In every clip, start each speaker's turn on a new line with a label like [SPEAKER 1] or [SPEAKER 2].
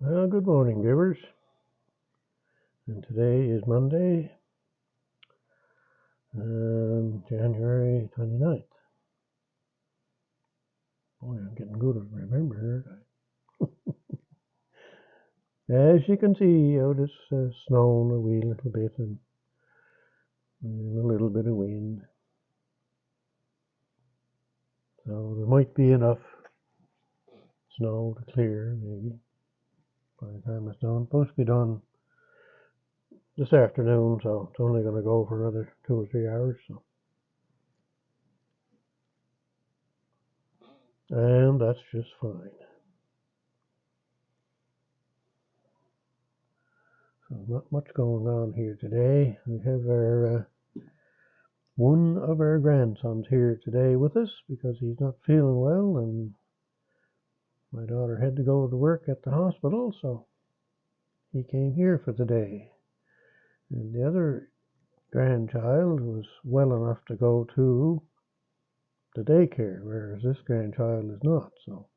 [SPEAKER 1] Well, good morning, viewers. And today is Monday, January 29th. Boy, I'm getting good at remembering. As you can see, it's snowing a wee little bit and a little bit of wind. So there might be enough snow to clear, maybe, by the time it's done. It's supposed to be done this afternoon, so it's only going to go for another 2 or 3 hours. And that's just fine. So not much going on here today. We have one of our grandsons here today with us because he's not feeling well, and my daughter had to go to work at the hospital, so he came here for the day. And the other grandchild was well enough to go to the daycare, whereas this grandchild is not. So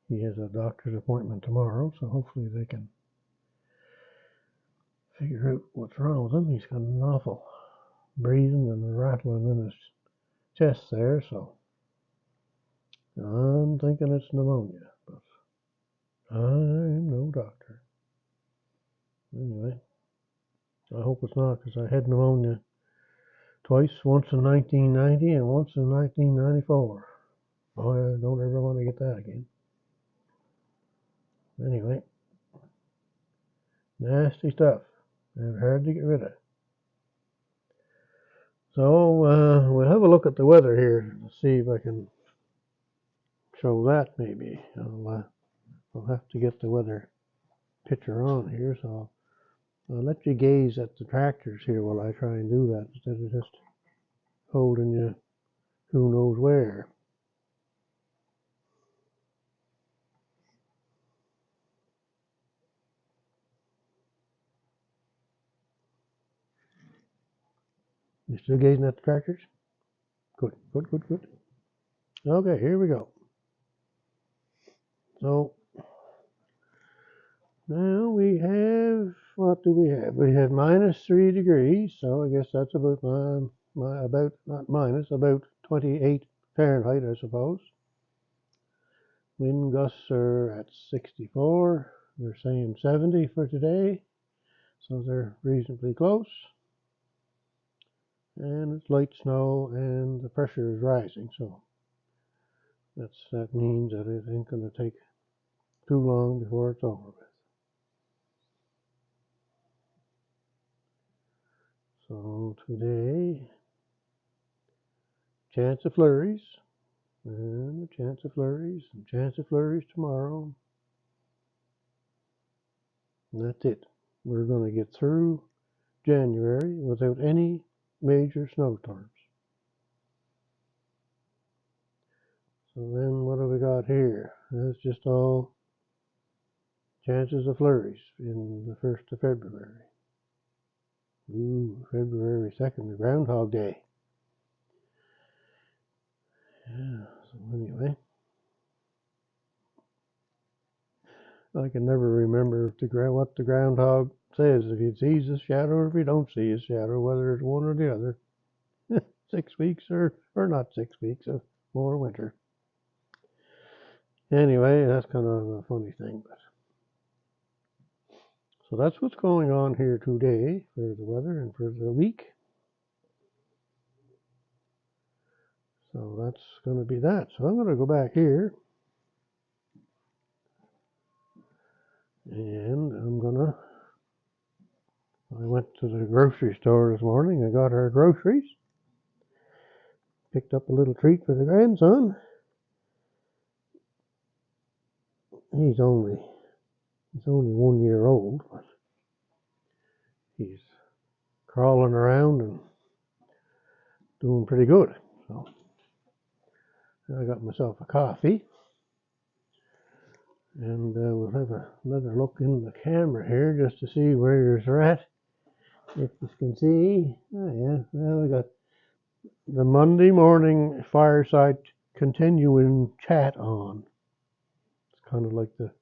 [SPEAKER 1] he has a doctor's appointment tomorrow, so hopefully they can figure out what's wrong with him. He's got an awful breathing and rattling in his chest there, so I'm thinking it's pneumonia, but I'm no doctor. Anyway, I hope it's not, because I had pneumonia twice, once in 1990 and once in 1994. Oh, I don't ever want to get that again. Anyway, nasty stuff and hard to get rid of. So we'll have a look at the weather here to see if I can show that maybe. I'll have to get the weather picture on here, so I'll let you gaze at the tractors here while I try and do that instead of just holding you who knows where. You still gazing at the tractors? Good. Okay, here we go. So now we have, what do we have? We have -3 degrees, so I guess that's about about 28 Fahrenheit, I suppose. Wind gusts are at 64. They're saying 70 for today, so they're reasonably close. And it's light snow and the pressure is rising, so that means that it ain't going to take too long before it's over with. So today, chance of flurries, and a chance of flurries, and chance of flurries tomorrow. And that's it. We're going to get through January without any major snowstorms. So then what do we got here? That's just all chances of flurries in the 1st of February. Ooh, February 2nd, the Groundhog Day. Yeah, so anyway. I can never remember what the groundhog says, if he sees a shadow or if he don't see a shadow, whether it's one or the other. 6 weeks or not 6 weeks, more winter. Anyway, that's kind of a funny thing. So that's what's going on here today for the weather and for the week. So that's going to be that. So I'm going to go back here. And I went to the grocery store this morning. I got our groceries. Picked up a little treat for the grandson. He's only 1 year old, but he's crawling around and doing pretty good. So I got myself a coffee, and we'll have another look in the camera here just to see where you're at. If you can see, oh yeah, well, we got the Monday morning Fireside continuing chat on. It's kind of like the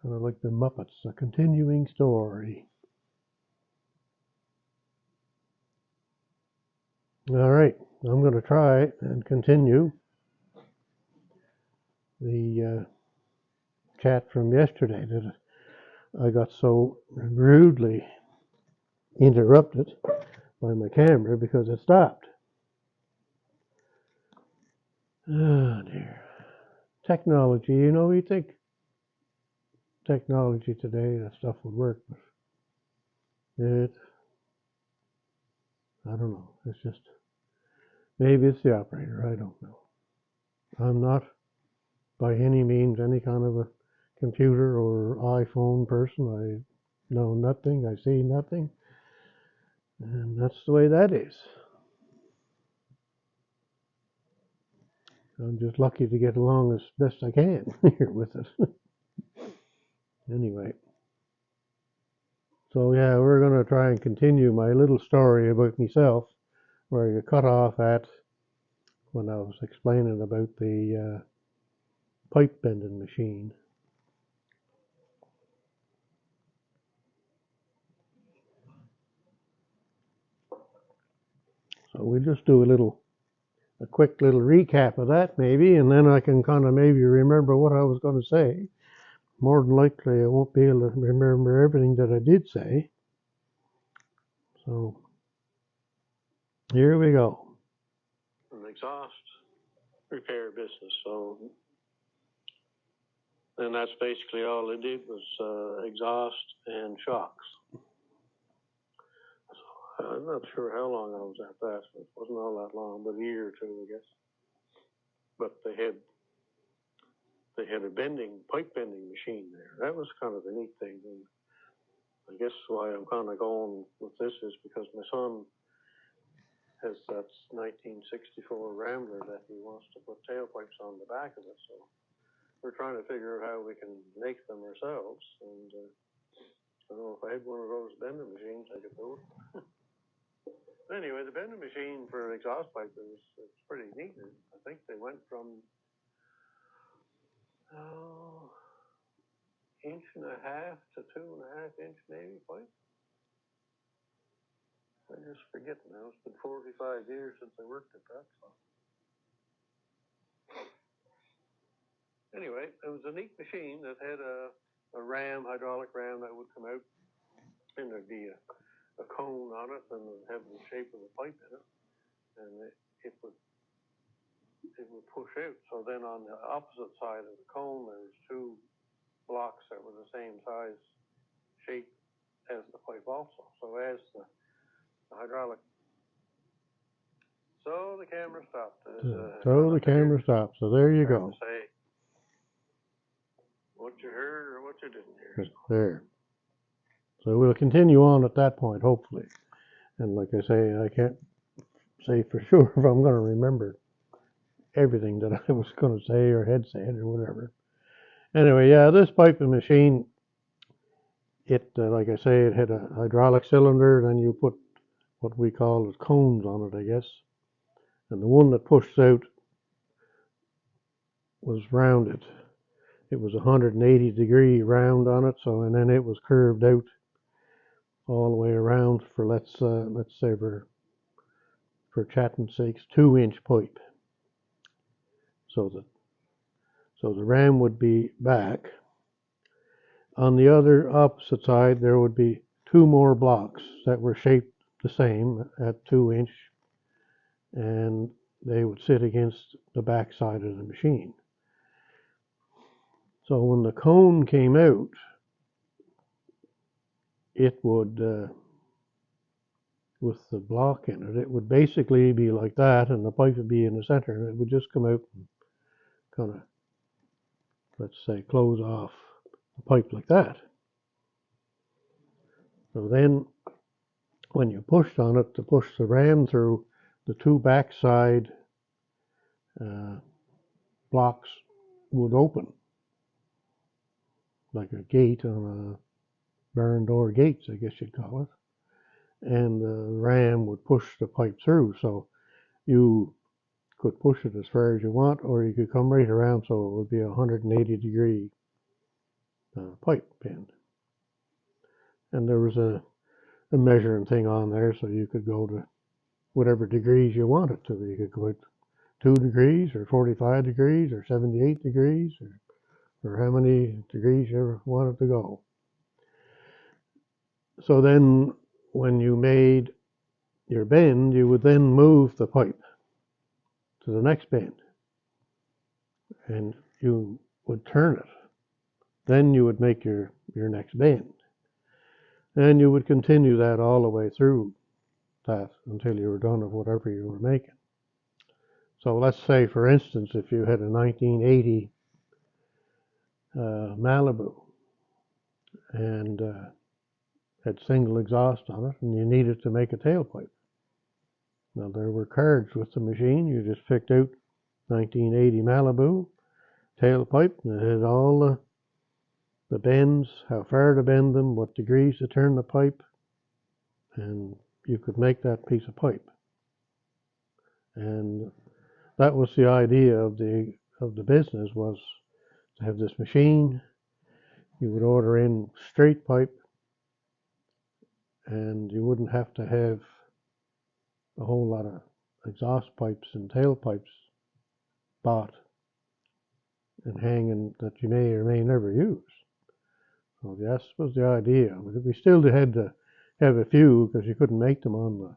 [SPEAKER 1] Kind of like the Muppets, a continuing story. All right, I'm going to try and continue the chat from yesterday that I got so rudely interrupted by my camera because it stopped. Oh dear. Technology, you think technology today, that stuff would work, but I don't know. It's just, maybe it's the operator, I don't know. I'm not by any means any kind of a computer or iPhone person. I know nothing, I see nothing, and that's the way that is. I'm just lucky to get along as best I can here with it. Anyway, so yeah, we're going to try and continue my little story about myself where you cut off at when I was explaining about the pipe bending machine. So we'll just do a quick little recap of that maybe, and then I can kind of maybe remember what I was going to say. More than likely I won't be able to remember everything that I did say. So here we go. An exhaust repair business. So then that's basically all it did was exhaust and shocks. So I'm not sure how long I was at that. It wasn't all that long, but a year or two, I guess. But they had a pipe bending machine there. That was kind of a neat thing. And I guess why I'm kind of going with this is because my son has that 1964 Rambler that he wants to put tailpipes on the back of it. So we're trying to figure out how we can make them ourselves. And I don't know if I had one of those bending machines, I could do it. Anyway, the bending machine for an exhaust pipe it's pretty neat. I think they went from 1.5 to 2.5 inch maybe pipe. I just forget now. It's been 45 years since I worked at that. So. Anyway, it was a neat machine that had a hydraulic ram that would come out, and there'd be a cone on it, and it would have the shape of a pipe in it, and it would push out. So then on the opposite side of the cone, there was two blocks that were the same size shape as the pipe also. So as the hydraulic. So the camera stopped. So the camera stopped. So there you go. Say what you heard or what you didn't hear. There. So we'll continue on at that point, hopefully. And like I say, I can't say for sure if I'm going to remember everything that I was going to say or had said or whatever. Anyway, yeah, this piping machine, it, like I say, it had a hydraulic cylinder, then you put what we call cones on it, I guess. And the one that pushed out was rounded. It was 180-degree round on it, so, and then it was curved out all the way around for let's say for chatting sakes, 2-inch pipe. So the ram would be back. On the other opposite side, there would be two more blocks that were shaped the same at 2-inch, and they would sit against the back side of the machine. So when the cone came out, it would, with the block in it, it would basically be like that, and the pipe would be in the center, and it would just come out and kind of, let's say, close off the pipe like that. So then, when you pushed on it to push the ram through, the two backside blocks would open, like a gate on a barn door gates, I guess you'd call it. And the ram would push the pipe through, so you could push it as far as you want, or you could come right around so it would be a 180-degree pipe bend. And there was a measuring thing on there, so you could go to whatever degrees you wanted to. You could go at 2 degrees or 45 degrees or 78 degrees or how many degrees you ever wanted to go. So then when you made your bend, you would then move the pipe to the next bend and you would turn it. Then you would make your next bend. And you would continue that all the way through that until you were done with whatever you were making. So let's say, for instance, if you had a 1980 Malibu and had single exhaust on it and you needed to make a tailpipe. Now there were cards with the machine. You just picked out 1980 Malibu tailpipe and it had all the bends, how far to bend them, what degrees to turn the pipe, and you could make that piece of pipe. And that was the idea of the business, was to have this machine. You would order in straight pipe and you wouldn't have to have a whole lot of exhaust pipes and tailpipes bought and hanging that you may or may never use. So that was the idea. We still had to have a few because you couldn't make them on the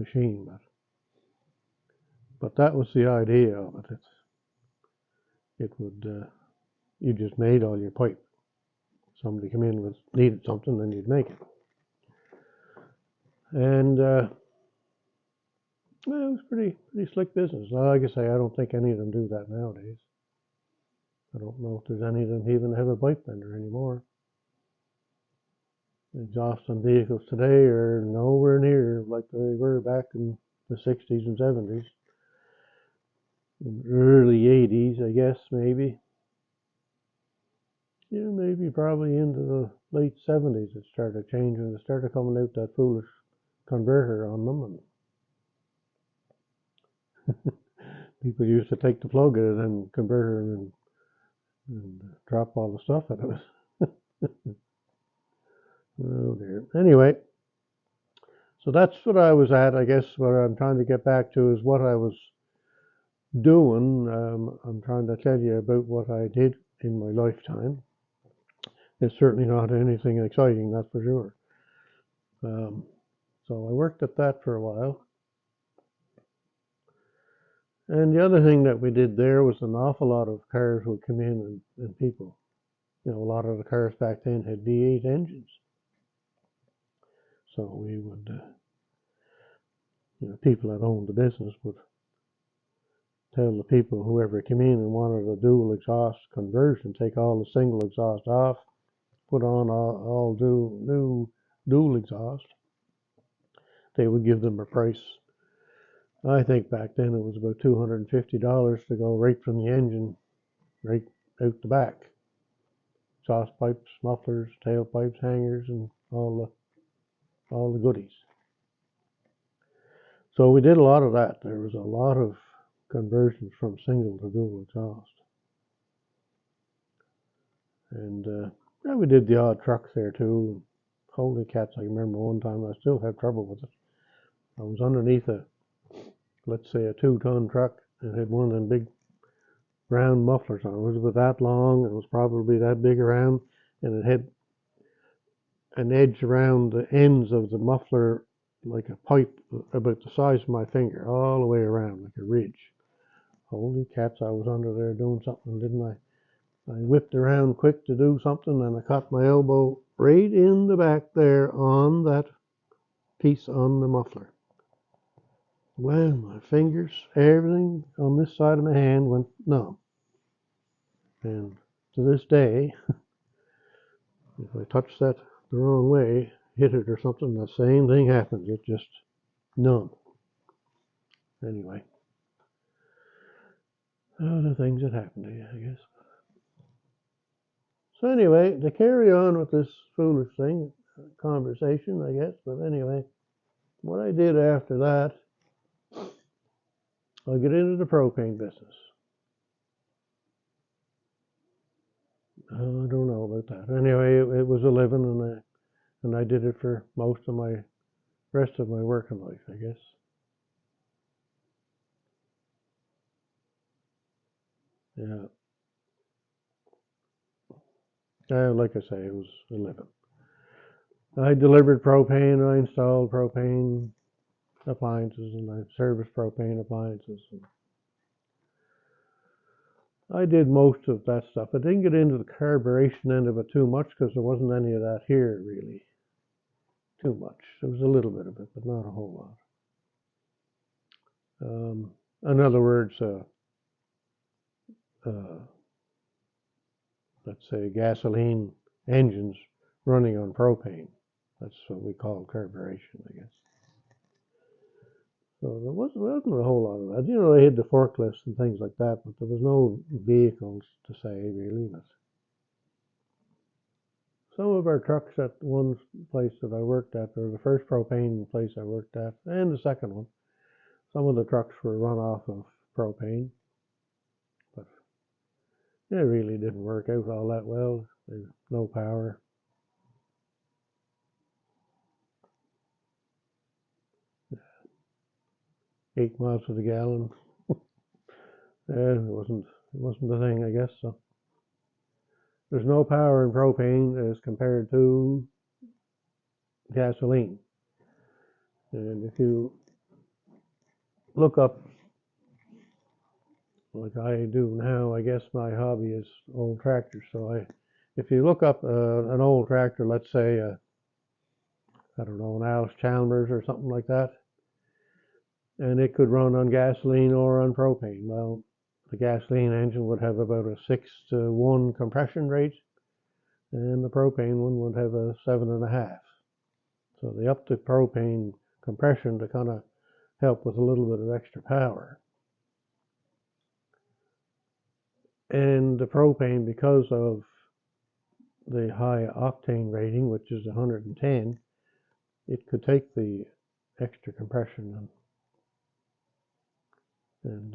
[SPEAKER 1] machine, but that was the idea of it. It would you just made all your pipe. Somebody come in with needed something, then you'd make it. And well, it was pretty slick business. Like I say, I don't think any of them do that nowadays. I don't know if there's any of them even have a pipe bender anymore. Exhaust on vehicles today are nowhere near like they were back in the 60s and 70s. In the early 80s, I guess, maybe. Yeah, maybe probably into the late 70s it started changing. It started coming out that foolish converter on them. And people used to take the plug out and converter and drop all the stuff out of it. Oh dear. Anyway, so that's what I was at. I guess what I'm trying to get back to is what I was doing. I'm trying to tell you about what I did in my lifetime. It's certainly not anything exciting, that's for sure. So I worked at that for a while. And the other thing that we did there was an awful lot of cars would come in and people, a lot of the cars back then had V8 engines. So we would, people that owned the business would tell the people, whoever came in and wanted a dual exhaust conversion, take all the single exhaust off, put on all new dual exhaust. They would give them a price. I think back then it was about $250 to go right from the engine, right out the back. Exhaust pipes, mufflers, tailpipes, hangers, and all the goodies. So we did a lot of that. There was a lot of conversions from single to dual exhaust. And we did the odd trucks there too. Holy cats, I remember one time I still have trouble with it. I was underneath let's say a 2-ton truck, and had one of them big round mufflers on it. It was about that long, and it was probably that big around, and it had an edge around the ends of the muffler like a pipe about the size of my finger, all the way around like a ridge. Holy cats, I was under there doing something, didn't I? I whipped around quick to do something, and I caught my elbow right in the back there on that piece on the muffler. Well, my fingers, everything on this side of my hand went numb. And to this day, if I touch that the wrong way, hit it or something, the same thing happens. It's just numb. Anyway, the things that happen to you, I guess. So anyway, to carry on with this foolish conversation, I guess, but anyway, what I did after that, I get into the propane business. I don't know about that. Anyway, it was a living, and I did it for most of my rest of my working life, I guess. Yeah. Like I say, it was a living. I delivered propane, I installed propane appliances, and I serviced propane appliances. And I did most of that stuff. I didn't get into the carburation end of it too much because there wasn't any of that here, really. Too much. There was a little bit of it, but not a whole lot. In other words, let's say gasoline engines running on propane. That's what we call carburation, I guess. So there wasn't a whole lot of that. You know, they had the forklifts and things like that, but there was no vehicles to say, really. But some of our trucks at one place that I worked at, or the first propane place I worked at, and the second one, some of the trucks were run off of propane, but it really didn't work out all that well. There's no power. Yeah. 8 miles to the gallon. Yeah, it wasn't the thing, I guess. So there's no power in propane as compared to gasoline. And if you look up, like I do now, I guess my hobby is old tractors. So if you look up an old tractor, let's say, I don't know, an Alice Chalmers or something like that, and it could run on gasoline or on propane. Well, the gasoline engine would have about a 6-to-1 compression rate, and the propane one would have a 7.5. So they upped the propane compression to kind of help with a little bit of extra power. And the propane, because of the high octane rating, which is 110, it could take the extra compression and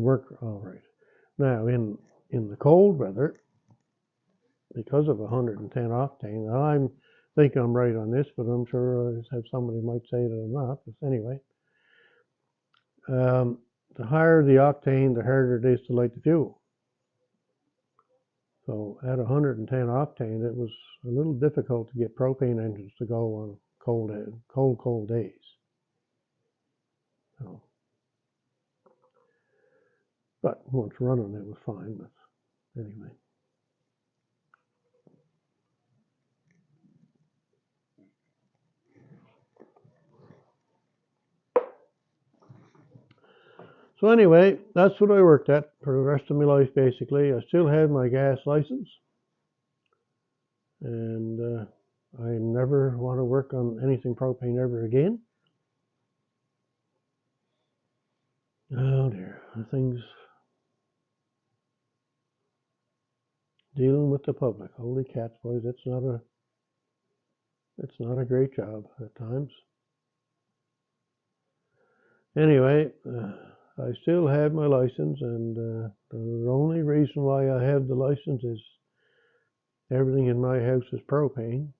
[SPEAKER 1] work all right. Now, in the cold weather, because of 110 octane, now I think I'm right on this, but I'm sure somebody might say that I'm not. But anyway, the higher the octane, the harder it is to light the fuel. So at 110 octane, it was a little difficult to get propane engines to go on cold days. So, but once running, it was fine. But anyway. So anyway, that's what I worked at for the rest of my life, basically. I still have my gas license, and I never want to work on anything propane ever again. Oh dear, things dealing with the public. Holy cats, boys! It's not a great job at times. Anyway, I still have my license, and the only reason why I have the license is everything in my house is propane.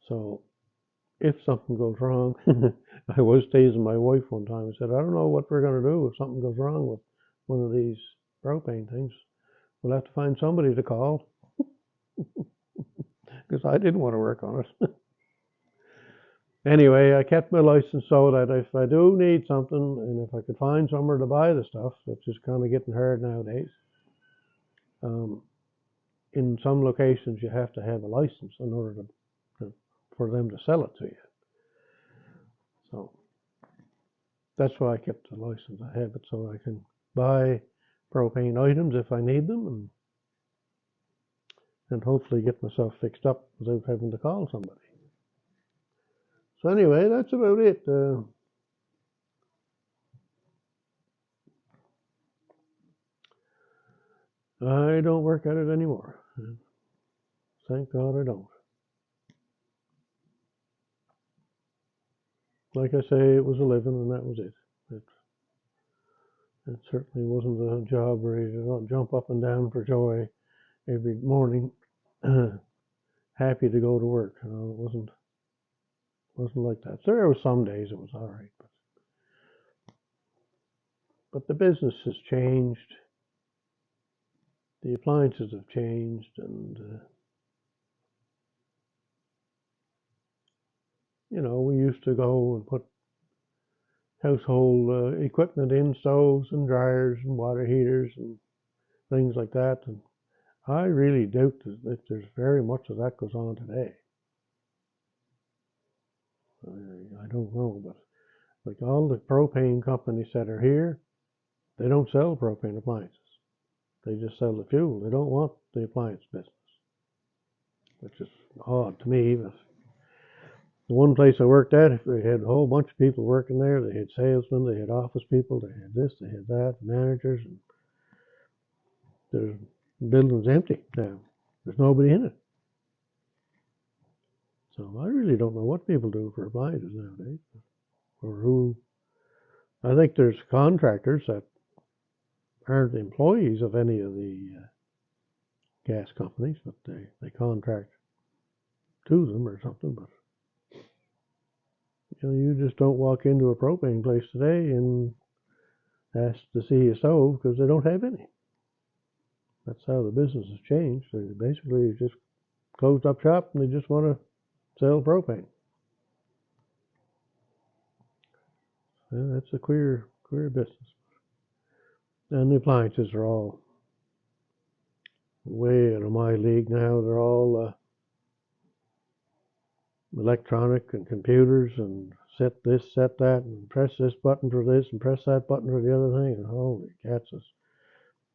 [SPEAKER 1] So if something goes wrong, I was teasing my wife one time. I said, I don't know what we're going to do if something goes wrong with one of these propane things. We'll have to find somebody to call because I didn't want to work on it. Anyway, I kept my license so that if I do need something and if I could find somewhere to buy the stuff, which is kind of getting hard nowadays, in some locations you have to have a license in order for them to sell it to you. So that's why I kept the license. I have it so I can buy propane items if I need them and hopefully get myself fixed up without having to call somebody. So anyway, that's about it. I don't work at it anymore. Thank God I don't. Like I say, it was a living and that was it. It certainly wasn't a job where you don't jump up and down for joy every morning happy to go to work. It wasn't like that. So there were some days it was all right, but the business has changed. The appliances have changed, and we used to go and put household equipment in, stoves and dryers and water heaters and things like that. And I really doubt that there's very much of that goes on today. I don't know, but like all the propane companies that are here, they don't sell propane appliances. They just sell the fuel. They don't want the appliance business, which is odd to me. But the one place I worked at, they had a whole bunch of people working there. They had salesmen, they had office people, they had this, they had that, managers, and the building's empty now. There's nobody in it. So I really don't know what people do for appliances nowadays, or who. I think there's contractors that aren't employees of any of the gas companies, but they contract to them or something. But you just don't walk into a propane place today and ask to see a stove because they don't have any. That's how the business has changed. They basically just closed up shop and they just want to sell propane. Yeah, that's a queer business. And the appliances are all way out of my league now. They're all electronic and computers and set this, set that, and press this button for this and press that button for the other thing. And holy cats,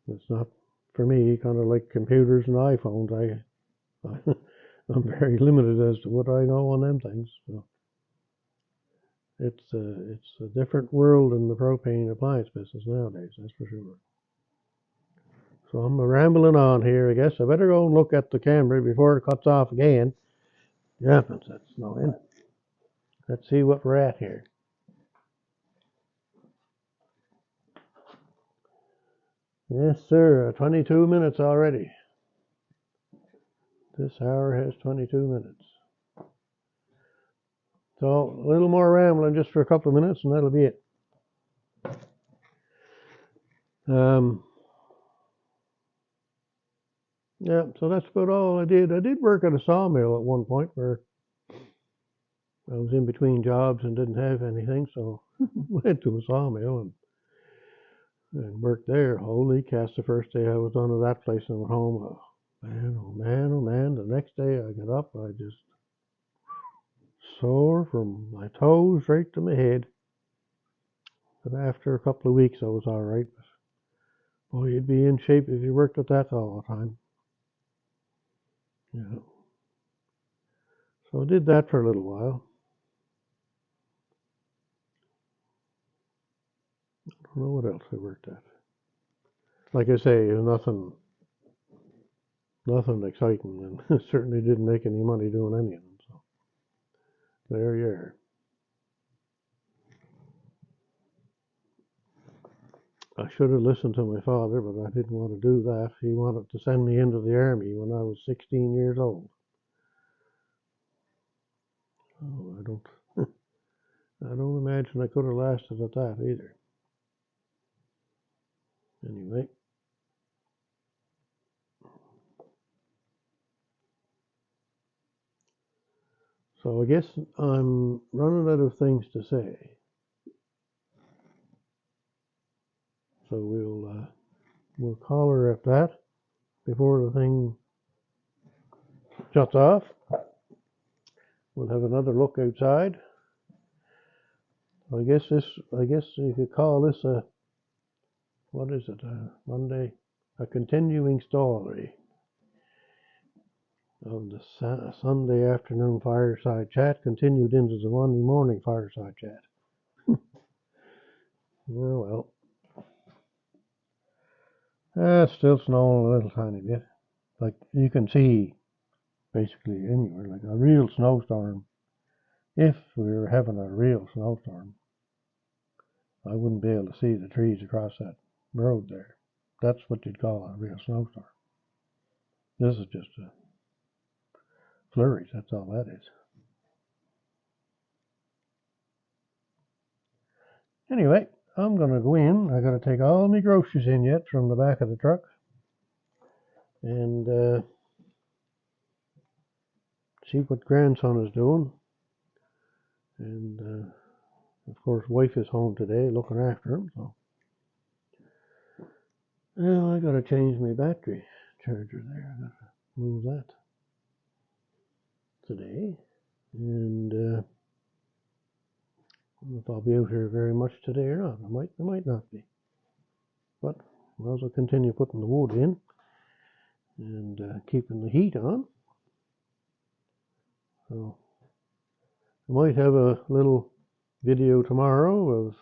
[SPEAKER 1] it's not for me. Kind of like computers and iPhones. I'm very limited as to what I know on them things. So it's a different world in the propane appliance business nowadays. That's for sure. So I'm rambling on here. I guess I better go and look at the camera before it cuts off again. Yeah, that's no end. Let's see what we're at here. Yes, sir. 22 minutes already. This hour has 22 minutes. So a little more rambling just for a couple of minutes, and that'll be it. Yeah, so that's about all I did. I did work at a sawmill at one point where I was in between jobs and didn't have anything, so went to a sawmill and worked there. Holy cats, the first day I was on to that place and went home. Oh man, oh man, oh man. The next day I got up, I just sore from my toes right to my head. But after a couple of weeks I was all right. But boy, you'd be in shape if you worked at that all the time. Yeah. So I did that for a little while. I don't know what else I worked at. Like I say, nothing exciting, and certainly didn't make any money doing any of them. So there you are. I should have listened to my father, but I didn't want to do that. He wanted to send me into the army when I was 16 years old. Oh, I don't imagine I could have lasted at that either. Anyway. So I guess I'm running out of things to say. So we'll call her at that before the thing shuts off. We'll have another look outside. I guess you could call this what is it? Monday, a continuing story of the Sunday afternoon fireside chat continued into the Monday morning fireside chat. Well, it's still snowing a little tiny bit. Like you can see basically anywhere, like a real snowstorm. If we were having a real snowstorm, I wouldn't be able to see the trees across that road there. That's what you'd call a real snowstorm. This is just a flourish, that's all that is. Anyway, I'm going to go in. I got to take all my groceries in yet from the back of the truck. And see what grandson is doing. And of course, wife is home today looking after him. So now I got to change my battery charger there. I got to move that today. And I don't know if I'll be out here very much today or not. I might not be. But I might as well continue putting the wood in and keeping the heat on. So I might have a little video tomorrow of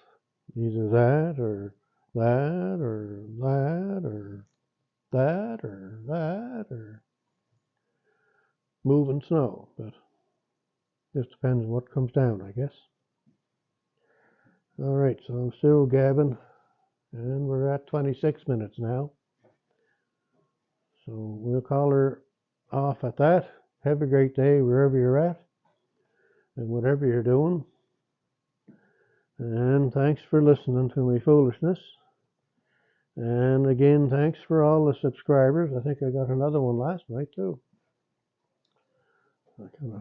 [SPEAKER 1] either that or that or that or that or that or moving snow, but just depends on what comes down, I guess. All right, so I'm still gabbing, and we're at 26 minutes now. So we'll call her off at that. Have a great day wherever you're at and whatever you're doing. And thanks for listening to my foolishness. And again, thanks for all the subscribers. I think I got another one last night too. I kind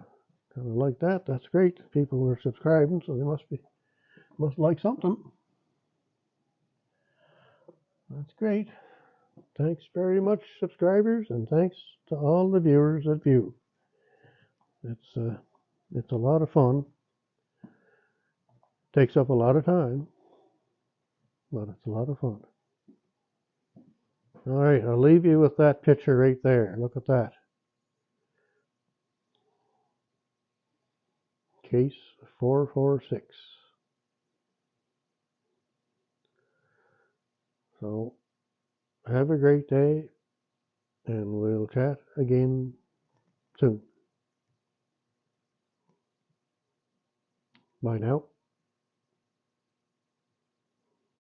[SPEAKER 1] of like that. That's great. People are subscribing, so they must like something. That's great. Thanks very much, subscribers, and thanks to all the viewers that view. It's a lot of fun. Takes up a lot of time, but it's a lot of fun. All right, I'll leave you with that picture right there. Look at that. Case 446. So have a great day, and we'll chat again soon. Bye now.